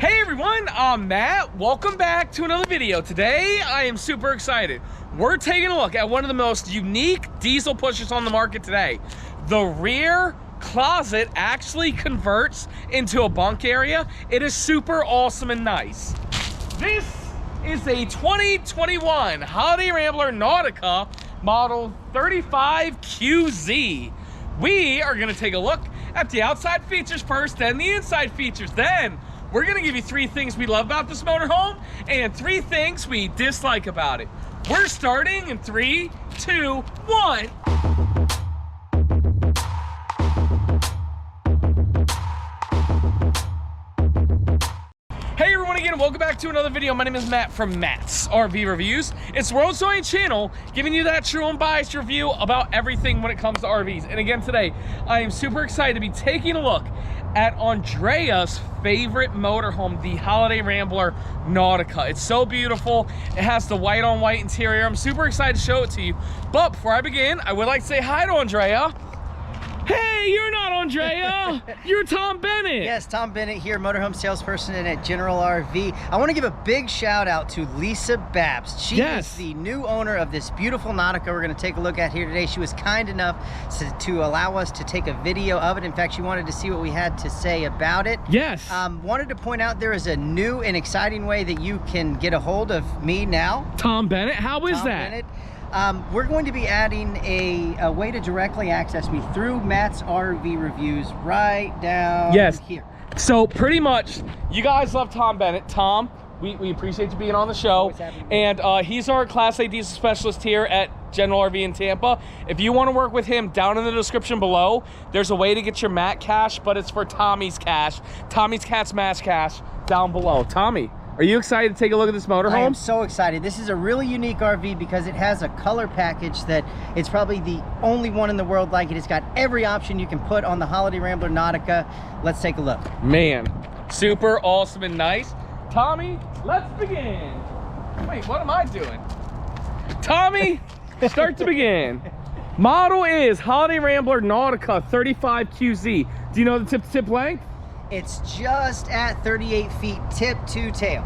Hey everyone, I'm Matt. Welcome back to another video. Today, I am super excited. We're taking a look at one of the most unique diesel pushers on the market today. The rear closet actually converts into a bunk area. It is super awesome and nice. This is a 2021 Holiday Rambler Nautica model 35QZ. We are gonna take a look at the outside features first, then the inside features. Then we're gonna give you 3 things we love about this motorhome and 3 things we dislike about it. We're starting in 3, 2, 1. Hey everyone again, welcome back to another video. My name is Matt from MattsRVReviews. It's the world's only channel giving you that true unbiased review about everything when it comes to RVs. And again today, I am super excited to be taking a look at Andrea's favorite motorhome, the Holiday Rambler Nautica. It's so beautiful. It has the white on white interior. I'm super excited to show it to you. But before I begin, I would like to say hi to Andrea. Hey, you're not Andrea. You're Tom Bennett. Yes, Tom Bennett here, motorhome salesperson and at General RV. I want to give a big shout out to Lisa Babs. She is the new owner of this beautiful Nautica we're going to take a look at here today. She was kind enough to allow us to take a video of it. In fact, she wanted to see what we had to say about it. Yes. Wanted to point out there is a new and exciting way that you can get a hold of me now. Tom Bennett, how is Tom that? Bennett. We're going to be adding a way to directly access me through MattsRVReviews right down here. So pretty much, you guys love Tom Bennett. Tom, we appreciate you being on the show. And he's our Class A diesel specialist here at General RV in Tampa. If you want to work with him, down in the description below, there's a way to get your Matt cash, but it's for Tommy's cash. Tommy's Cat's Mass cash down below. Tommy, are you excited to take a look at this motorhome? I am so excited. This is a really unique RV because it has a color package that it's probably the only one in the world like it. It's got every option you can put on the Holiday Rambler Nautica. Let's take a look. Man, super awesome and nice. Tommy, let's begin. Wait, what am I doing? Tommy, start to begin. Model is Holiday Rambler Nautica 35QZ. Do you know the tip-to-tip length? It's just at 38 feet tip to tail.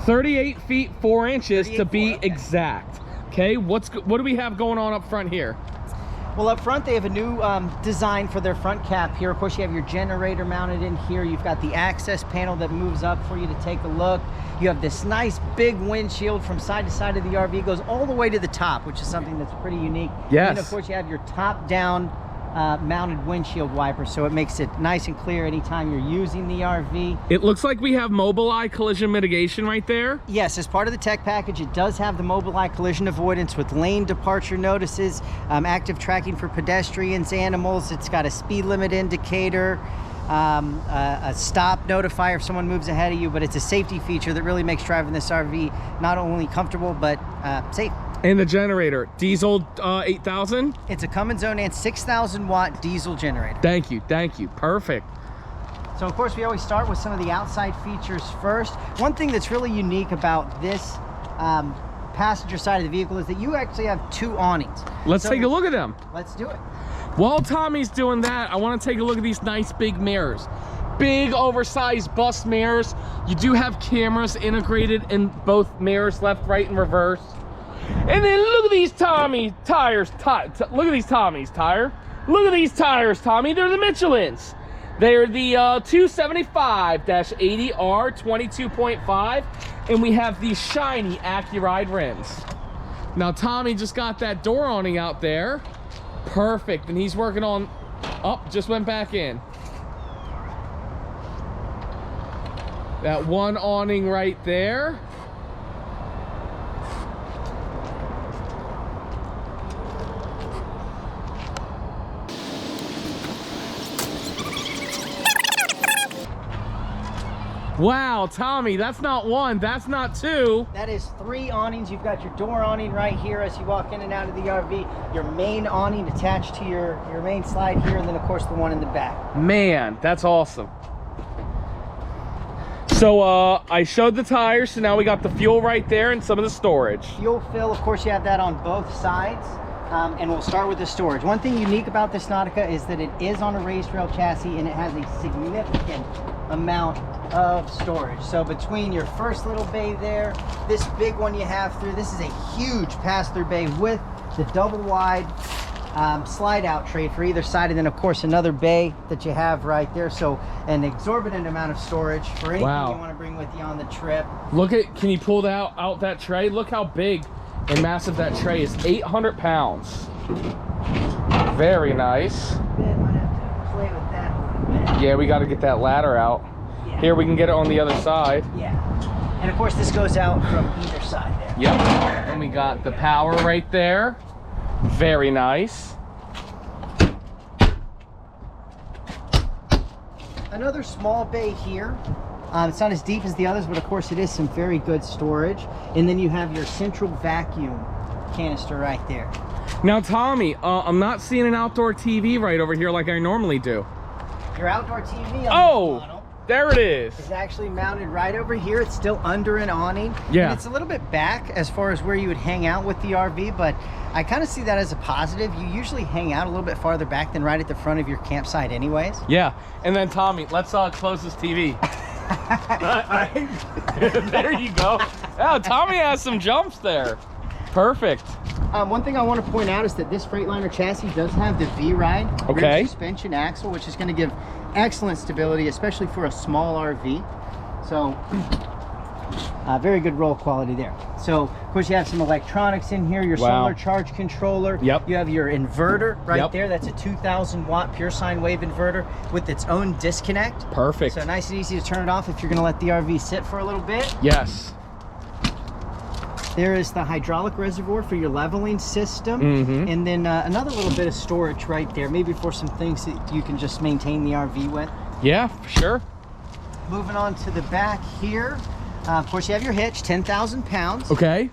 38 feet 4 inches to be exact. Okay, what do we have going on up front here? Well, up front they have a new design for their front cap here. Of course, you have your generator mounted in here. You've got the access panel that moves up for you to take a look. You have this nice big windshield from side to side of the RV. It goes all the way to the top, which is something that's pretty unique. Yes. And of course, you have your top down mounted windshield wiper, so it makes it nice and clear anytime you're using the RV. It looks like we have Mobileye collision mitigation right there. Yes, as part of the tech package, it does have the Mobileye collision avoidance with lane departure notices, active tracking for pedestrians, animals. It's got a speed limit indicator, a stop notifier if someone moves ahead of you, but it's a safety feature that really makes driving this RV not only comfortable but safe. And the generator, diesel 8000? It's a Cummins Onan 6,000 watt diesel generator. Thank you, perfect. So of course we always start with some of the outside features first. One thing that's really unique about this passenger side of the vehicle is that you actually have 2 awnings. Let's take a look at them. Let's do it. While Tommy's doing that, I want to take a look at these nice big mirrors. Big oversized bus mirrors. You do have cameras integrated in both mirrors, left, right, and reverse. And then look at these Tommy tires. Look at these Tommy's tire. Look at these tires, Tommy. They're the Michelins. They're the 275-80R 22.5, and we have these shiny AccuRide rims. Now Tommy just got that door awning out there. Perfect, and he's working on. Oh, just went back in. That one awning right there. Wow, Tommy, that's not 1, that's not 2. That is 3 awnings. You've got your door awning right here as you walk in and out of the RV, your main awning attached to your main slide here, and then of course the one in the back. Man, that's awesome. So I showed the tires, so now we got the fuel right there and some of the storage. Fuel fill, of course you have that on both sides. And we'll start with the storage. One thing unique about this Nautica is that it is on a raised rail chassis and it has a significant amount of storage. So between your first little bay there, this big one you have through, this is a huge pass-through bay with the double wide slide out tray for either side, and then of course another bay that you have right there. So an exorbitant amount of storage for anything you want to bring with you on the trip. Look at, can you pull out that tray? Look how big and massive that tray is. 800 pounds. Very nice. Might have to play with that a little bit. Yeah, we got to get that ladder out. Yeah. Here we can get it on the other side. Yeah. And of course this goes out from either side there. Yep. And we got the power right there. Very nice. Another small bay here. It's not as deep as the others, but of course it is some very good storage. And then you have your central vacuum canister right there. Now, Tommy, I'm not seeing an outdoor TV right over here like I normally do. Your outdoor TV on this model there it is. It's actually mounted right over here. It's still under an awning. Yeah. And it's a little bit back as far as where you would hang out with the RV, but I kind of see that as a positive. You usually hang out a little bit farther back than right at the front of your campsite anyways. Yeah. And then, Tommy, let's close this TV. There you go. Oh, Tommy has some jumps there. Perfect. One thing I want to point out is that this Freightliner chassis does have the V-Ride rear suspension axle, which is going to give excellent stability, especially for a small RV. So very good roll quality there. So of course you have some electronics in here, your solar charge controller. Yep. You have your inverter right there. That's a 2000 watt pure sine wave inverter with its own disconnect. Perfect. So nice and easy to turn it off if you're going to let the RV sit for a little bit. Yes. There is the hydraulic reservoir for your leveling system. And then another little bit of storage right there, maybe for some things that you can just maintain the RV with. Yeah, for sure. Moving on to the back here. Of course, you have your hitch, 10,000 pounds. Okay.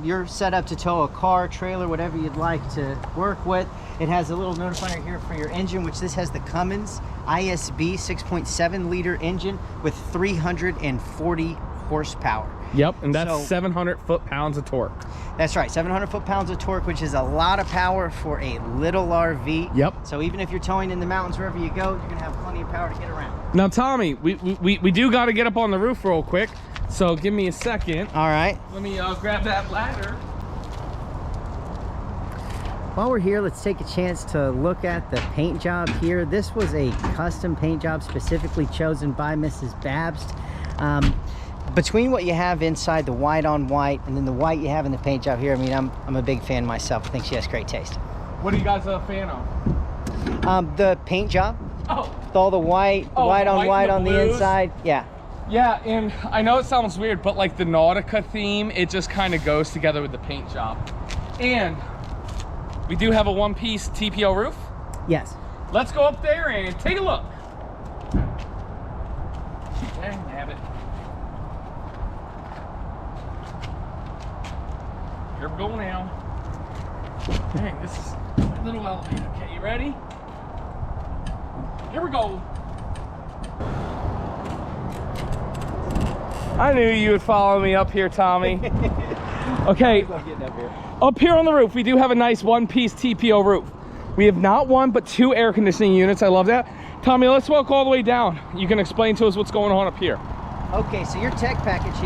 You're set up to tow a car, trailer, whatever you'd like to work with. It has a little notifier here for your engine, which this has the Cummins ISB 6.7 liter engine with 340 horsepower. Yep, and that's 700 foot-pounds of torque. That's right, 700 foot-pounds of torque, which is a lot of power for a little RV. Yep. So even if you're towing in the mountains, wherever you go, you're gonna have plenty of power to get around. Now, Tommy, we do got to get up on the roof real quick, so give me a second. All right. Let me grab that ladder. While we're here, let's take a chance to look at the paint job here. This was a custom paint job specifically chosen by Mrs. Babst. Between what you have inside the white on white and then the white you have in the paint job here, I mean, I'm a big fan myself. I think she has great taste. What are you guys a fan of? The paint job. Oh. With all the white, white on white on the inside. Yeah. Yeah, and I know it sounds weird, but like the Nautica theme, it just kind of goes together with the paint job. And we do have a one-piece TPO roof. Yes. Let's go up there and take a look. There you have it. Here we go now. Dang, this is a little elevated. Okay, you ready? Here we go. I knew you would follow me up here, Tommy. Okay, up here on the roof, we do have a nice one-piece TPO roof. We have not one, but 2 air conditioning units. I love that. Tommy, let's walk all the way down. You can explain to us what's going on up here. Okay, so your tech package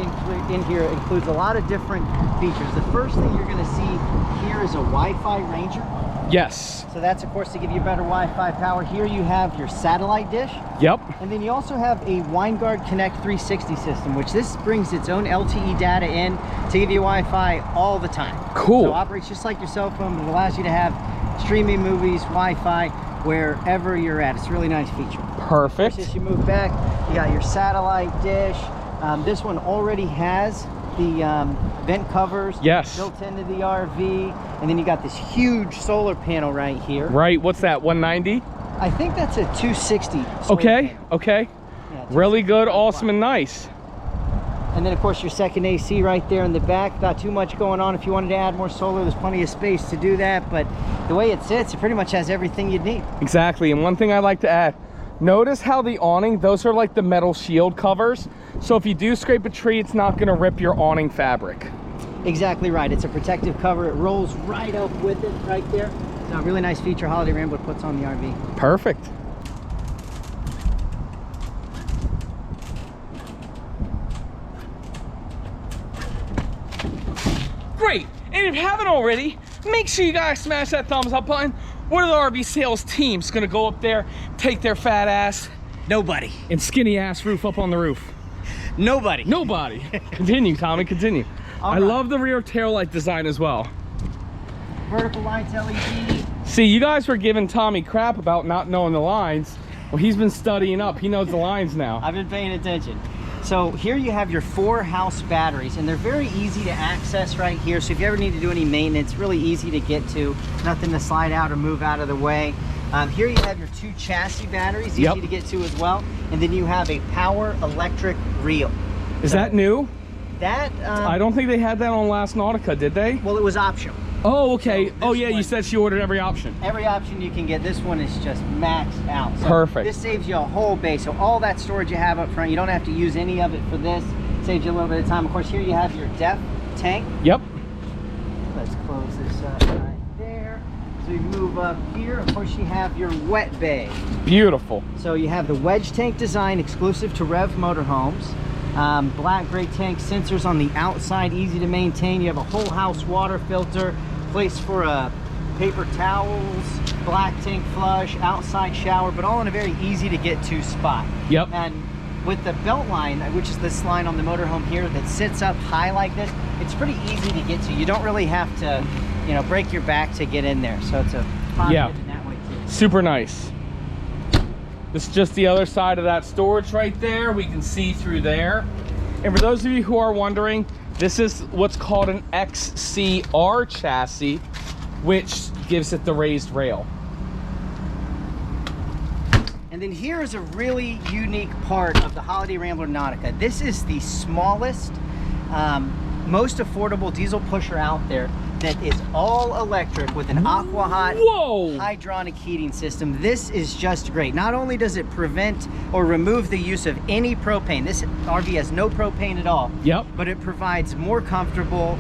in here includes a lot of different features. The first thing you're going to see here is a Wi-Fi Ranger. Yes. So that's, of course, to give you better Wi-Fi power. Here you have your satellite dish. Yep. And then you also have a WineGuard Connect 360 system, which this brings its own LTE data in to give you Wi-Fi all the time. Cool. So it operates just like your cell phone, but it allows you to have streaming movies, Wi-Fi, wherever you're at. It's a really nice feature. Perfect. As you move back, you got your satellite dish. This one already has the vent covers built into the RV, and then you got this huge solar panel right here. Right, what's that, 190? I think that's a 260. Okay, panel. okay. Yeah, really good, awesome, and nice. And then of course your second AC right there in the back. Not too much going on. If you wanted to add more solar, there's plenty of space to do that, but the way it sits, it pretty much has everything you'd need. Exactly, and one thing I like to add, notice how the awning, those are like the metal shield covers. So if you do scrape a tree, it's not gonna rip your awning fabric. Exactly right. It's a protective cover. It rolls right up with it right there. So a really nice feature Holiday Rambler puts on the RV. Perfect. Great. And if you haven't already, make sure you guys smash that thumbs up button. What are the RV sales teams gonna go up there, take their fat ass? Nobody. And skinny ass roof up on the roof? Nobody. Nobody. Continue, Tommy, continue. I love the rear taillight design as well. Vertical lights, LED. See, you guys were giving Tommy crap about not knowing the lines. Well, he's been studying up. He knows the lines now. I've been paying attention. So here you have your 4 house batteries, and they're very easy to access right here. So if you ever need to do any maintenance, really easy to get to. Nothing to slide out or move out of the way. Here you have your 2 chassis batteries, easy to get to as well. And then you have a power electric reel. Is that new? That I don't think they had that on last Nautica, did they? Well, it was optional. Oh, okay. So oh yeah, you said she ordered every option. Every option you can get. This one is just maxed out. So perfect. This saves you a whole base. So all that storage you have up front, you don't have to use any of it for this. Saves you a little bit of time. Of course, here you have your depth tank. Yep. Let's close this up right there. So you move up here. Of course, you have your wet bay. Beautiful. So you have the wedge tank design exclusive to Rev Motorhomes. Black gray tank sensors on the outside, easy to maintain. You have a whole house water filter, place for paper towels, black tank flush, outside shower, but all in a very easy to get to spot. Yep. And with the belt line, which is this line on the motorhome here that sits up high like this, it's pretty easy to get to. You don't really have to, you know, break your back to get in there. So it's a positive in that way too. Super nice. This is just the other side of that storage right there. We can see through there. And for those of you who are wondering, this is what's called an XCR chassis, which gives it the raised rail. And then here is a really unique part of the Holiday Rambler Nautica. This is the smallest, most affordable diesel pusher out there that is all electric with an aqua hot hydronic heating system. This is just great. Not only does it prevent or remove the use of any propane, this RV has no propane at all. Yep. But it provides more comfortable,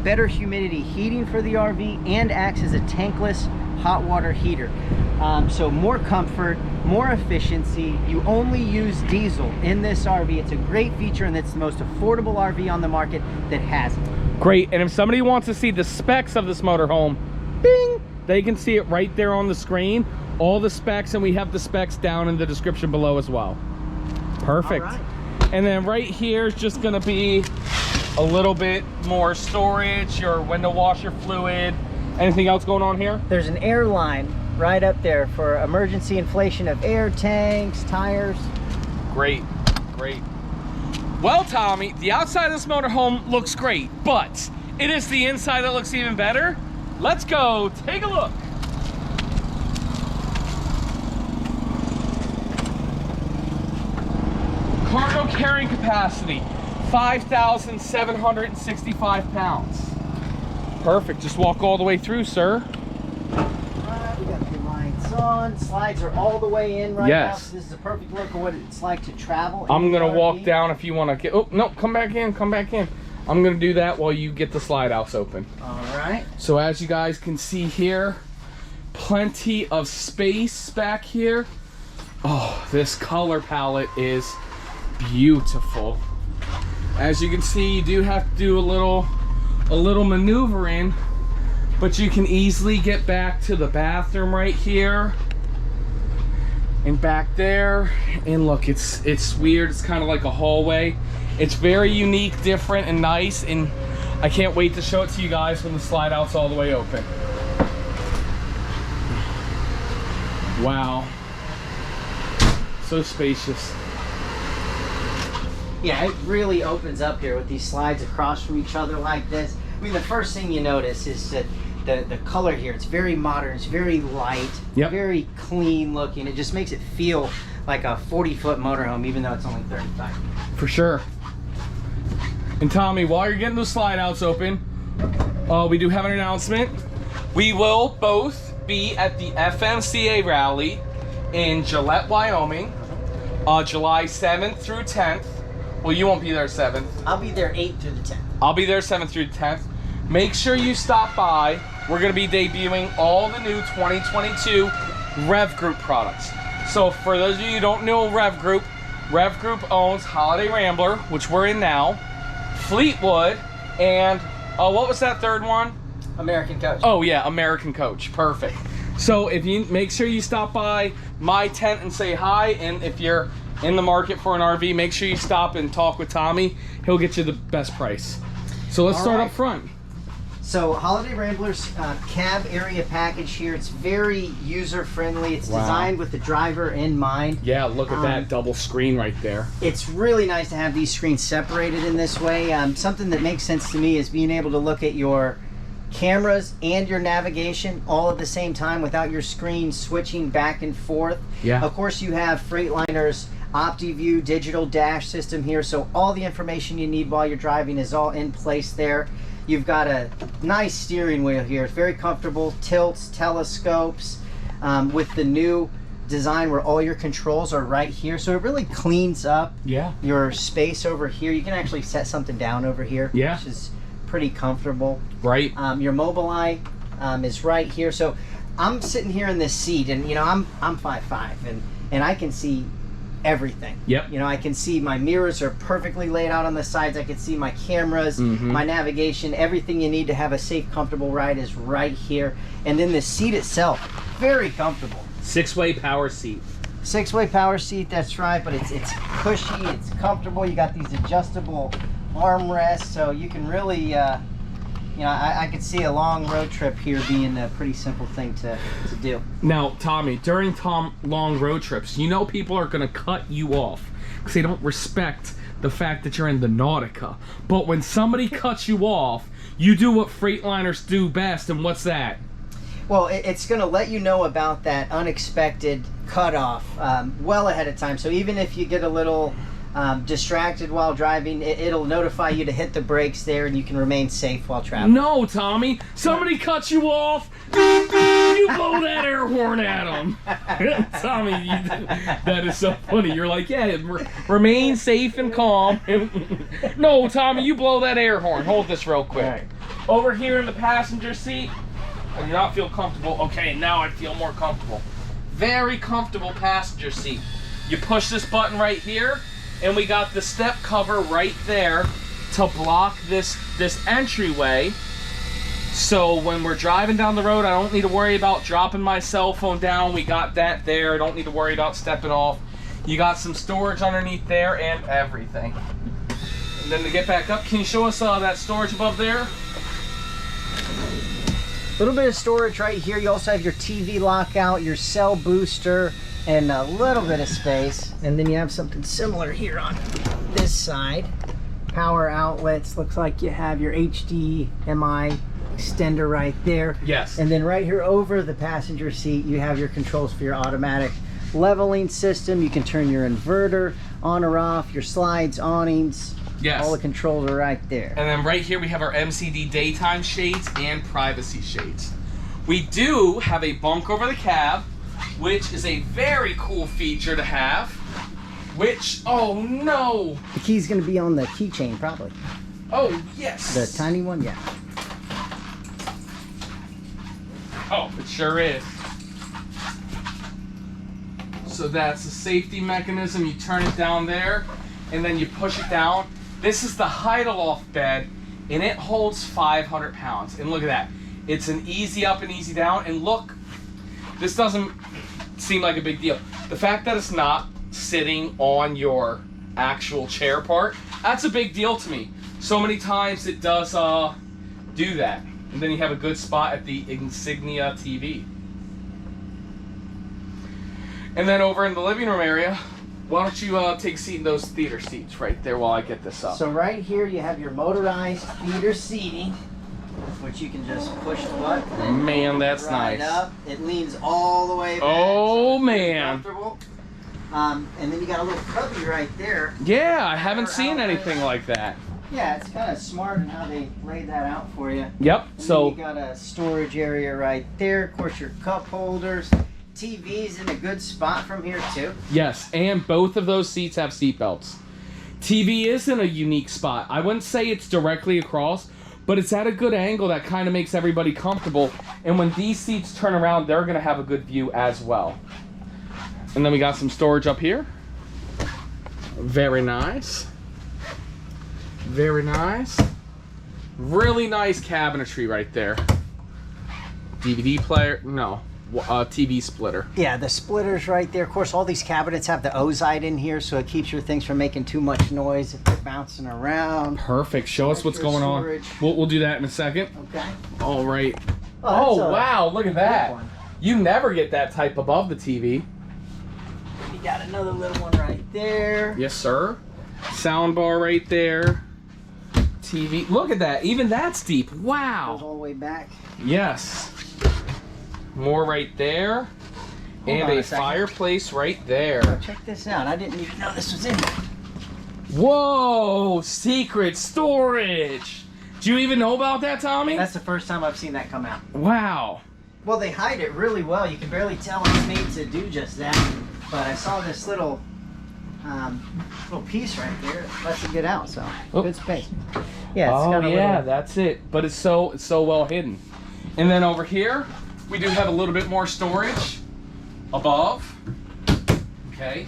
better humidity heating for the RV and acts as a tankless hot water heater. So more comfort, more efficiency. You only use diesel in this RV. It's a great feature, and it's the most affordable RV on the market that has it. Great. And if somebody wants to see the specs of this motorhome, bing, they can see it right there on the screen. All the specs, and we have the specs down in the description below as well. Perfect. All right. And then right here is just going to be a little bit more storage, your window washer fluid. Anything else going on here? There's an air line right up there for emergency inflation of air tanks, tires. Great, great. Well, Tommy, the outside of this motorhome looks great, but it is the inside that looks even better. Let's go take a look. Cargo carrying capacity, 5,765 pounds. Perfect, just walk all the way through, sir. We got the lights on. Slides are all the way in right now. Yes. So this is a perfect look of what it's like to travel. I'm gonna walk down if you want to get. Oh no, come back in, come back in. I'm gonna do that while you get the slide outs open. All right. So as you guys can see here, plenty of space back here. Oh, this color palette is beautiful. As you can see, you do have to do a little maneuvering, but you can easily get back to the bathroom right here and back there. And look, it's weird. It's kind of like a hallway. It's very unique, different, and nice, and I can't wait to show it to you guys when the slide out's all the way open. Wow, so spacious. Yeah, it really opens up here with these slides across from each other like this. I mean, the first thing you notice is that the color here, it's very modern, it's very light, very clean looking. It just makes it feel like a 40-foot motorhome, even though it's only 35. For sure. And Tommy, while you're getting those slide outs open, we do have an announcement. We will both be at the FMCA rally in Gillette, Wyoming, July 7th through 10th. Well, you won't be there 7th. I'll be there 8th through the 10th. I'll be there 7th through the 10th. Make sure you stop by. We're going to be debuting all the new 2022 Rev Group products. So for those of you who don't know Rev Group owns Holiday Rambler, which we're in now, Fleetwood, and what was that third one? American Coach. Oh yeah, American Coach. Perfect. So if you make sure you stop by my tent and say hi, and if you're in the market for an RV, make sure you stop and talk with Tommy. He'll get you the best price. So let's start up front. So Holiday Rambler's cab area package here, it's very user-friendly. It's designed with the driver in mind. Yeah, look at that double screen right there. It's really nice to have these screens separated in this way. Something that makes sense to me is being able to look at your cameras and your navigation all at the same time without your screen switching back and forth. Yeah. Of course, you have Freightliner's OptiView digital dash system here, so all the information you need while you're driving is all in place there. You've got a nice steering wheel here. It's very comfortable, tilts, telescopes, with the new design where all your controls are right here. So it really cleans up your space over here. You can actually set something down over here, which is pretty comfortable. Right. Your Mobileye is right here. So I'm sitting here in this seat, and you know, I'm 5'5", and I can see everything. Yep. You know, I can see my mirrors are perfectly laid out on the sides. I can see my cameras, my navigation, everything you need to have a safe, comfortable ride is right here. And then the seat itself, very comfortable. 6-way power seat. 6-way power seat, that's right, but it's cushy, it's comfortable. You got these adjustable armrests, so you can really, you know, I could see a long road trip here being a pretty simple thing to do. Now, Tommy, during long road trips, you know people are going to cut you off because they don't respect the fact that you're in the Nautica. But when somebody cuts you off, you do what Freightliners do best, and what's that? Well, it's going to let you know about that unexpected cutoff well ahead of time. So even if you get a little distracted while driving, it'll notify you to hit the brakes there, and you can remain safe while traveling. No, Tommy, somebody cuts you off, you blow that air horn at them. Tommy, that is so funny. You're like, yeah, remain safe and calm. No, Tommy, you blow that air horn. Hold this real quick. Right. Over here in the passenger seat, I do not feel comfortable. Okay, now I feel more comfortable. Very comfortable passenger seat. You push this button right here, and we got the step cover right there to block this entryway. So when we're driving down the road, I don't need to worry about dropping my cell phone down. We got that there. I don't need to worry about stepping off. You got some storage underneath there and everything. And then to get back up, can you show us that storage above there? A little bit of storage right here. You also have your TV lockout, your cell booster, and a little bit of space. And then you have something similar here on this side. Power outlets. Looks like you have your HDMI extender right there. Yes. And then right here over the passenger seat, you have your controls for your automatic leveling system. You can turn your inverter on or off, your slides, awnings. Yes. All the controls are right there. And then right here we have our MCD daytime shades and privacy shades. We do have a bunk over the cab, which is a very cool feature to have. Which, oh no! The key's gonna be on the keychain, probably. Oh, yes! The tiny one, yeah. Oh, it sure is. So that's the safety mechanism. You turn it down there, and then you push it down. This is the Height-Aloft bed, and it holds 500 pounds. And look at that. It's an easy up and easy down. And look, this doesn't seem like a big deal. The fact that it's not sitting on your actual chair part, that's a big deal to me. So many times it does do that. And then you have a good spot at the Insignia TV. And then over in the living room area, why don't you take a seat in those theater seats right there while I get this up. So right here you have your motorized theater seating, which you can just push the button. Man, that's right nice. Up. It leans all the way back. Oh, so man. Comfortable. And then you got a little cubby right there. Yeah, I haven't seen anything like that. Yeah, it's kind of smart in how they laid that out for you. Yep. And So then you got a storage area right there. Of course, your cup holders. TV's in a good spot from here too. yes, and both of those seats have seat belts. TV is in a unique spot. I wouldn't say it's directly across, but it's at a good angle that kind of makes everybody comfortable. And when these seats turn around, they're gonna have a good view as well. And then we got some storage up here. Very nice. Very nice. Really nice cabinetry right there. DVD player, no, TV splitter. Yeah, the splitter's right there. Of course, all these cabinets have the ozite in here, so it keeps your things from making too much noise if they're bouncing around. Perfect. Show us what's going on. We'll do that in a second. Okay. All right. Oh, wow, look at that. You never get that type above the TV. You got another little one right there. Yes, sir. Sound bar right there. TV. Look at that. Even that's deep. Wow. Goes all the way back. Yes. More right there. And a fireplace right there. Oh, check this out. I didn't even know this was in there. Whoa! Secret storage. Do you even know about that, Tommy? That's the first time I've seen that come out. Wow. Well, they hide it really well. You can barely tell it's made to do just that. But I saw this little piece right there. It lets it get out, so good space. Yeah. It's got a little... that's it. But it's so well hidden. And then over here, we do have a little bit more storage above. Okay.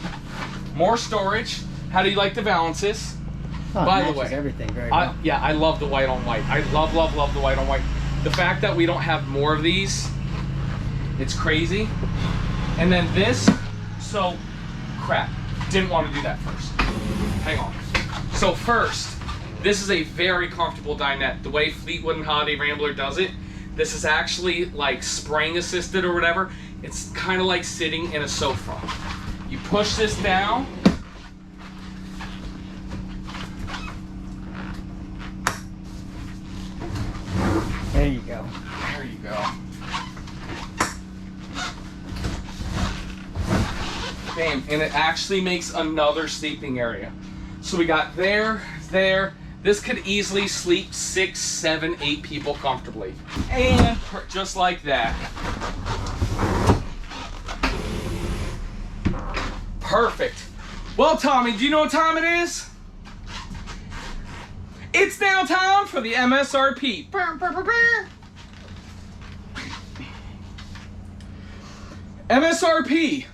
More storage. How do you like the valances? Oh, by the way, everything very well. Yeah, I love the white on white. I love the white on white. The fact that we don't have more of these, it's crazy. And then this, so crap, didn't want to do that first. Hang on. So first, this is a very comfortable dinette. The way Fleetwood and Holiday Rambler does it, this is actually like spring assisted or whatever. It's kind of like sitting in a sofa. You push this down. There you go. There you go. Bam, and it actually makes another sleeping area. So we got there. This could easily sleep 6, 7, 8 people comfortably. And just like that. Perfect. Well, Tommy, do you know what time it is? It's now time for the MSRP. MSRP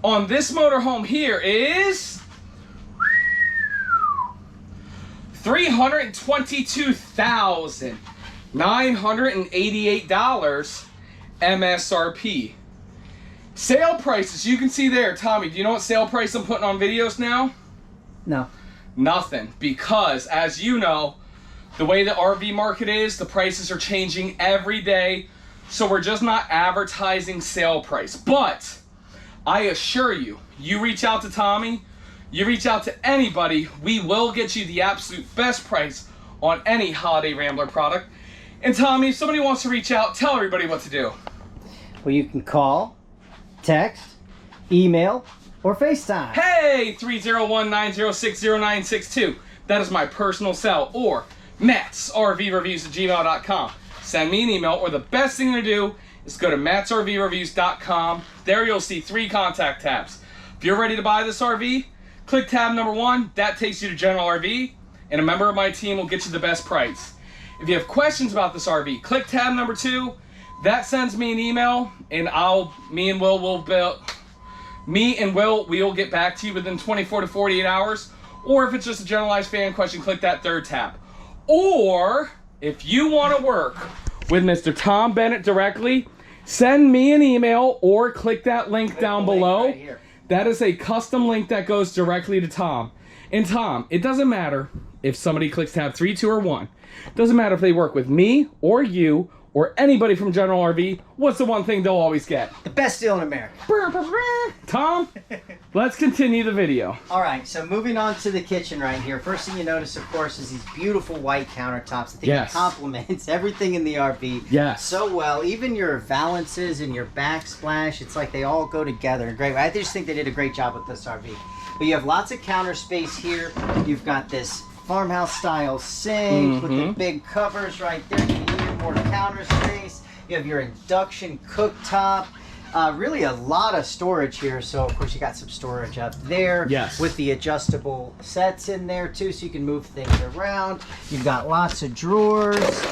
on this motorhome here is $322,988 MSRP. Sale prices, you can see there. Tommy, do you know what sale price I'm putting on videos now? No. Nothing, because as you know, the way the RV market is, the prices are changing every day, so we're just not advertising sale price. But I assure you, you reach out to Tommy, you reach out to anybody, we will get you the absolute best price on any Holiday Rambler product. And Tommy, if somebody wants to reach out, tell everybody what to do. Well, you can call, text, email, or FaceTime. Hey, 301-906-0962. That is my personal cell. Or MattsRVReviews@gmail.com. Send me an email, or the best thing to do is go to MattsRVReviews.com. There you'll see 3 contact tabs. If you're ready to buy this RV, click tab number 1. That takes you to General RV, and a member of my team will get you the best price. If you have questions about this RV, click tab number 2. That sends me an email, and me and Will will get back to you within 24 to 48 hours. Or if it's just a generalized fan question, click that 3rd tab. Or if you want to work with Mr. Tom Bennett directly, send me an email or click that link down below. Right here. That is a custom link that goes directly to Tom. And Tom, it doesn't matter if somebody clicks tab 3, 2, or 1. It doesn't matter if they work with me or you or anybody from General RV. What's the one thing they'll always get? The best deal in America. Tom, let's continue the video. All right, so moving on to the kitchen right here. First thing you notice, of course, is these beautiful white countertops. I think it complements everything in the RV so well. Even your valances and your backsplash, it's like they all go together. Great. I just think they did a great job with this RV. But you have lots of counter space here. You've got this farmhouse style sink with the big covers right there. You need more counter space. You have your induction cooktop. Really a lot of storage here. So of course you got some storage up there. Yes. With the adjustable sets in there too, so you can move things around. You've got lots of drawers,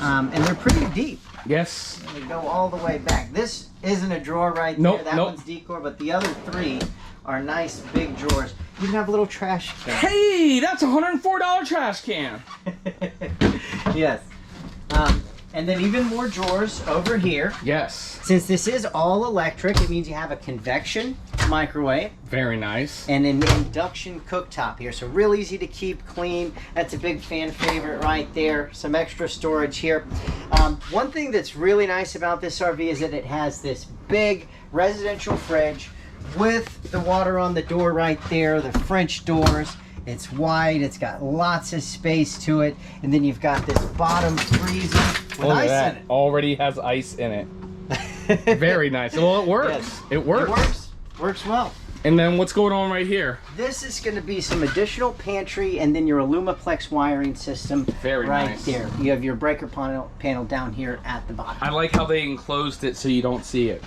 and they're pretty deep. Yes. They go all the way back. This isn't a drawer right there. Nope, That one's decor, but the other three are nice big drawers. You can have a little trash can. Hey, that's a $104 trash can. Yes. And then even more drawers over here. Yes. Since this is all electric, it means you have a convection microwave. Very nice. And an induction cooktop here. So real easy to keep clean. That's a big fan favorite right there. Some extra storage here. One thing that's really nice about this RV is that it has this big residential fridge with the water on the door right there, the French doors. It's wide, it's got lots of space to it, and then you've got this bottom freezer with ice in it. Already has ice in it. Very nice. Well, it works. Yes. It works. It works. Works well. And then what's going on right here? This is going to be some additional pantry and then your Alumaplex wiring system. Very right nice. There. You have your breaker panel down here at the bottom. I like how they enclosed it so you don't see it.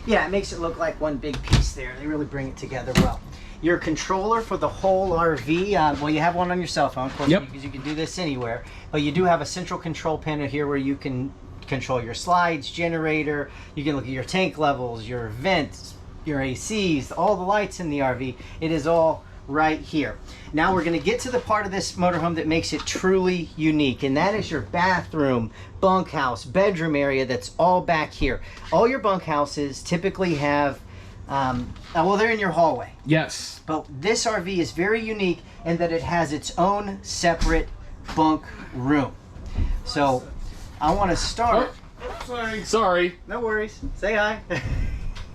Yeah, it makes it look like one big piece there. They really bring it together well. Your controller for the whole RV, well, you have one on your cell phone, of course, because you can do this anywhere. But you do have a central control panel here where you can control your slides, generator. You can look at your tank levels, your vents, your ACs, all the lights in the RV. It is all right here. Now we're going to get to the part of this motorhome that makes it truly unique, and that is your bathroom, bunkhouse, bedroom area that's all back here. All your bunkhouses typically have well, they're in your hallway. Yes. But this RV is very unique in that it has its own separate bunk room. So I want to start. Oh, sorry. No worries. Say hi.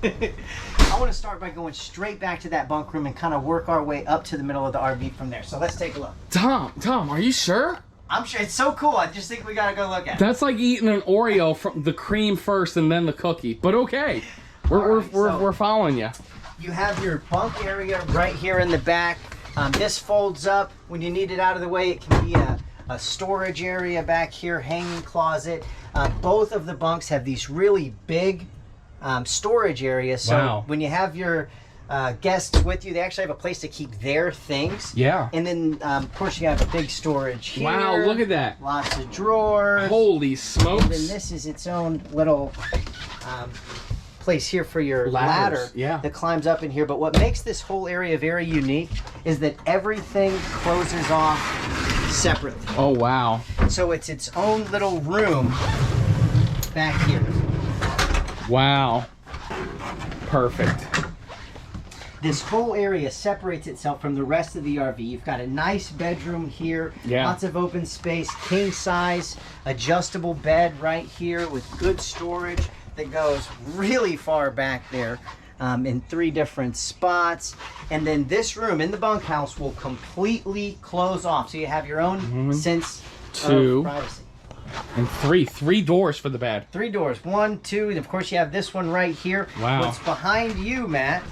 I want to start by going straight back to that bunk room and kind of work our way up to the middle of the RV from there. So let's take a look. Tom, are you sure? I'm sure. It's so cool. I just think we got to go look at it. That's like eating an Oreo from the cream first and then the cookie. But okay. We're following you. You have your bunk area right here in the back. This folds up. When you need it out of the way, it can be a storage area back here, hanging closet. Both of the bunks have these really big storage areas. So when you have your guests with you, they actually have a place to keep their things. Yeah. And then, of course, you have a big storage here. Wow, look at that. Lots of drawers. Holy smokes. And then this is its own little place here for your ladder that climbs up in here. But what makes this whole area very unique is that everything closes off separately. Oh, wow. So it's its own little room back here. Wow. Perfect. This whole area separates itself from the rest of the RV. You've got a nice bedroom here, lots of open space, king size, adjustable bed right here with good storage that goes really far back there in 3 different spots. And then this room in the bunkhouse will completely close off. So you have your own sense of privacy. And 3 doors for the bed. 3 doors, 1, 2, and of course you have this one right here. Wow. What's behind you, Matt,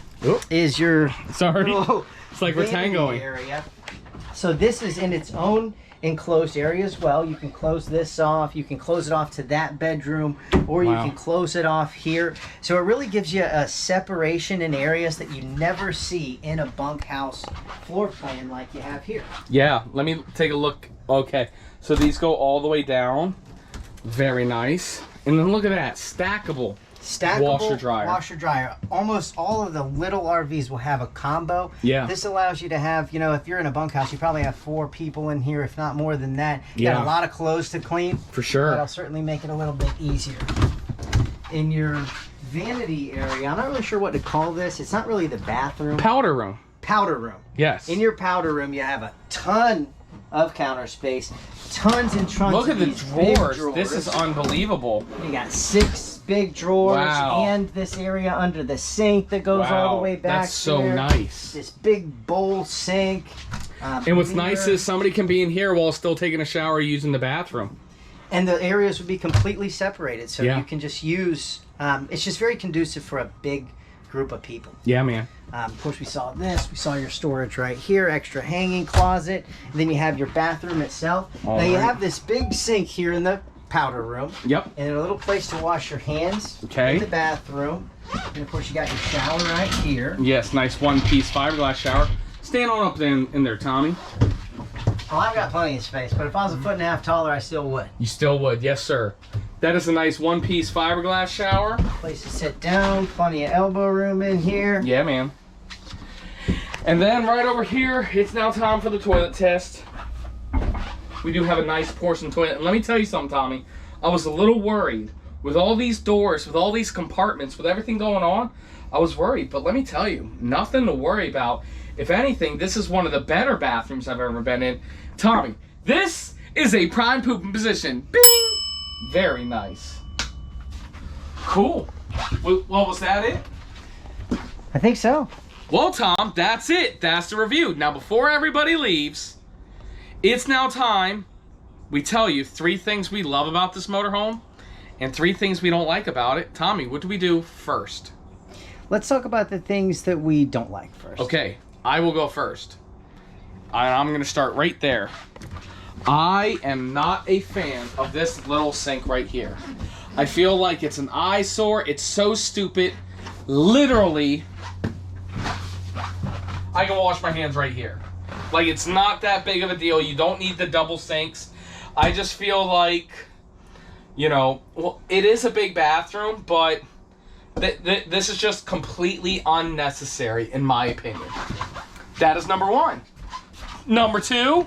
is your it's like we're tangoing area. So this is in its own enclosed area as well. You can close this off. You can close it off to that bedroom, or you can close it off here. So it really gives you a separation in areas that you never see in a bunkhouse floor plan like you have here. Yeah, let me take a look. Okay, so these go all the way down. Very nice. And then look at that, stackable washer dryer. Almost all of the little RVs will have a combo. Yeah. This allows you to have, you know, if you're in a bunkhouse, you probably have 4 people in here, if not more than that. You got a lot of clothes to clean. For sure. That'll certainly make it a little bit easier. In your vanity area, I'm not really sure what to call this. It's not really the bathroom. Powder room. Powder room. Yes. In your powder room, you have a ton of counter space, tons and tons. Look at the drawers. This is unbelievable. You got 6 big drawers and this area under the sink that goes all the way back. That's so nice. This big bowl sink. And what's nice is somebody can be in here while still taking a shower using the bathroom. And the areas would be completely separated, so you can just use. It's just very conducive for a big group of people. Yeah, man. Of course, we saw this. We saw your storage right here, extra hanging closet. And then you have your bathroom itself. Now you have this big sink here in the powder room. Yep. And a little place to wash your hands. Okay. In the bathroom. And of course you got your shower right here. Yes, nice one-piece fiberglass shower. Stand on up in there, Tommy. Well, I've got plenty of space, but if I was a foot and a half taller, I still would. You still would, yes, sir. That is a nice one-piece fiberglass shower. Place to sit down, plenty of elbow room in here. Yeah, man. And then right over here, it's now time for the toilet test. We do have a nice porcelain toilet. And let me tell you something, Tommy. I was a little worried. With all these doors, with all these compartments, with everything going on, I was worried. But let me tell you, nothing to worry about. If anything, this is one of the better bathrooms I've ever been in. Tommy, this is a prime pooping position. Bing! Very nice. Cool. Well, was that it? I think so. Well, Tom, that's it. That's the review. Now, before everybody leaves, it's now time we tell you 3 things we love about this motorhome and 3 things we don't like about it. Tommy, what do we do first? Let's talk about the things that we don't like first. Okay, I will go first. I'm going to start right there. I am not a fan of this little sink right here. I feel like it's an eyesore. It's so stupid. Literally, I can wash my hands right here. Like, it's not that big of a deal. You don't need the double sinks. I just feel like, you know, well, it is a big bathroom, but this is just completely unnecessary, in my opinion. That is number 1. Number 2?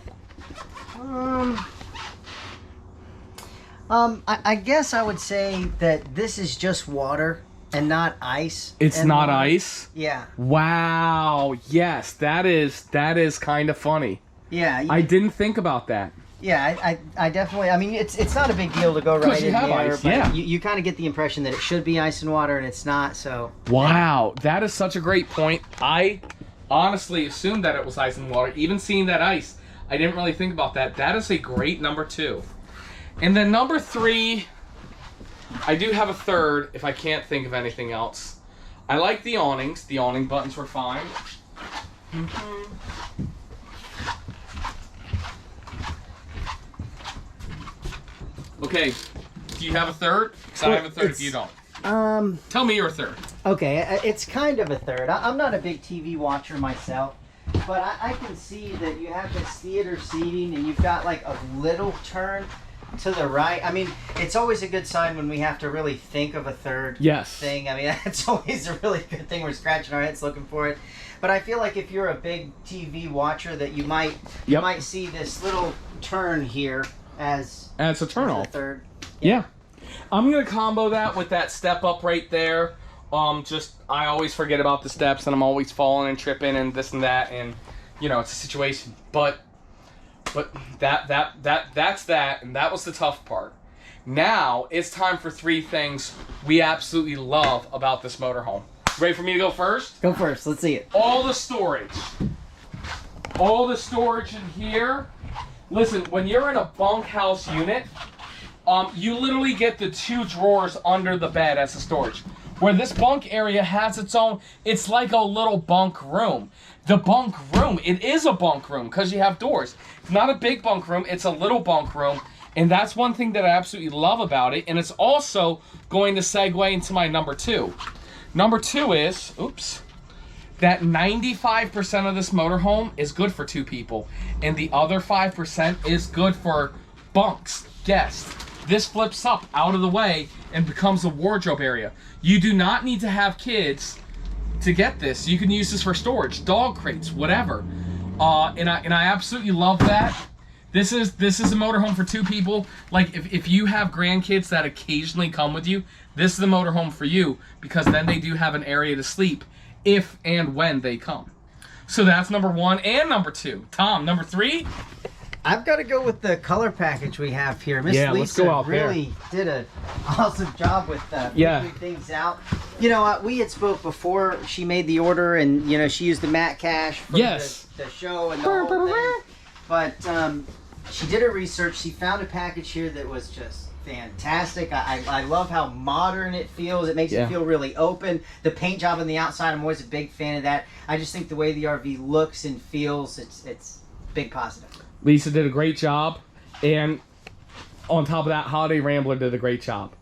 I guess I would say that this is just water and not ice. It's and not water. ice? Yeah. Wow. Yes, that is kind of funny. Yeah. I didn't think about that. Yeah, I definitely, I mean, it's not a big deal to go right in there, ice, but yeah. you kind of get the impression that it should be ice and water, and it's not, so. Wow, that is such a great point. I honestly assumed that it was ice and water. Even seeing that ice, I didn't really think about that. That is a great number 2. And then number 3, I do have a third if I can't think of anything else. I like the awnings. The awning buttons were fine. Okay, do you have a third? Because I have a third if you don't. Tell me your third. Okay, it's kind of a third. I'm not a big TV watcher myself, but I can see that you have this theater seating and you've got like a little turn to the right. I mean, it's always a good sign when we have to really think of a third thing. I mean, that's always a really good thing. We're scratching our heads looking for it. But I feel like if you're a big TV watcher that you might see this little turn here as a turn off. Third. Yeah. I'm gonna combo that with that step up right there. I always forget about the steps and I'm always falling and tripping and this and that, and you know, it's a situation. But that's that, and that was the tough part. Now it's time for 3 things we absolutely love about this motorhome. Ready for me to go first? Go first. Let's see it. All the storage. All the storage in here. Listen, when you're in a bunkhouse unit, you literally get the 2 drawers under the bed as a storage. Where this bunk area has its own, it's like a little bunk room. The bunk room, it is a bunk room because you have doors. It's not a big bunk room, it's a little bunk room. And that's one thing that I absolutely love about it. And it's also going to segue into my number 2. Number 2 is, that 95% of this motorhome is good for 2 people. And the other 5% is good for bunks, guests. This flips up out of the way and becomes a wardrobe area. You do not need to have kids to get this. You can use this for storage, dog crates, whatever. And I absolutely love that. This is a motorhome for 2 people. Like if you have grandkids that occasionally come with you, this is the motorhome for you, because then they do have an area to sleep if and when they come. So that's number 1 and number 2. Tom, number 3? I've got to go with the color package we have here. Miss Lisa really did an awesome job with figuring things out. You know, we had spoke before she made the order, and you know she used the matte cash for the show and the whole thing. But she did her research. She found a package here that was just fantastic. I love how modern it feels. It makes it feel really open. The paint job on the outside, I'm always a big fan of that. I just think the way the RV looks and feels, it's big positive. Lisa did a great job, and on top of that, Holiday Rambler did a great job.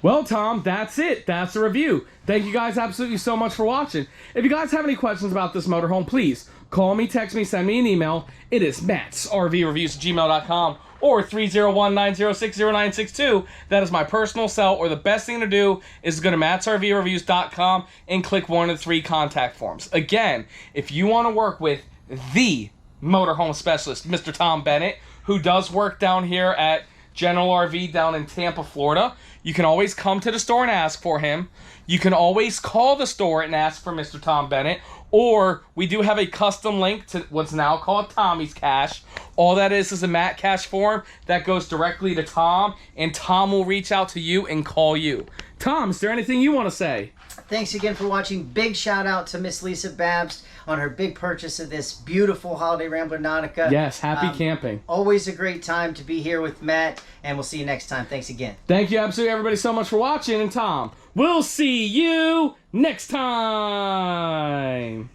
Well, Tom, that's it. That's the review. Thank you guys absolutely so much for watching. If you guys have any questions about this motorhome, please call me, text me, send me an email. It is MattsRVReviews@gmail.com or 301-906-0962. That is my personal cell, or the best thing to do is go to MattsRVReviews.com and click one of the 3 contact forms. Again, if you want to work with the motorhome specialist, Mr. Tom Bennett, who does work down here at General RV down in Tampa, Florida, you can always come to the store and ask for him. You can always call the store and ask for Mr. Tom Bennett, or we do have a custom link to what's now called Tommy's Cash. All that is a Matt Cash form that goes directly to Tom, and Tom will reach out to you and call you. Tom, is there anything you want to say? Thanks again for watching. Big shout out to Miss Lisa Babst on her big purchase of this beautiful Holiday Rambler Nautica. Yes, happy camping. Always a great time to be here with Matt, and we'll see you next time. Thanks again. Thank you absolutely everybody so much for watching, and Tom, we'll see you next time.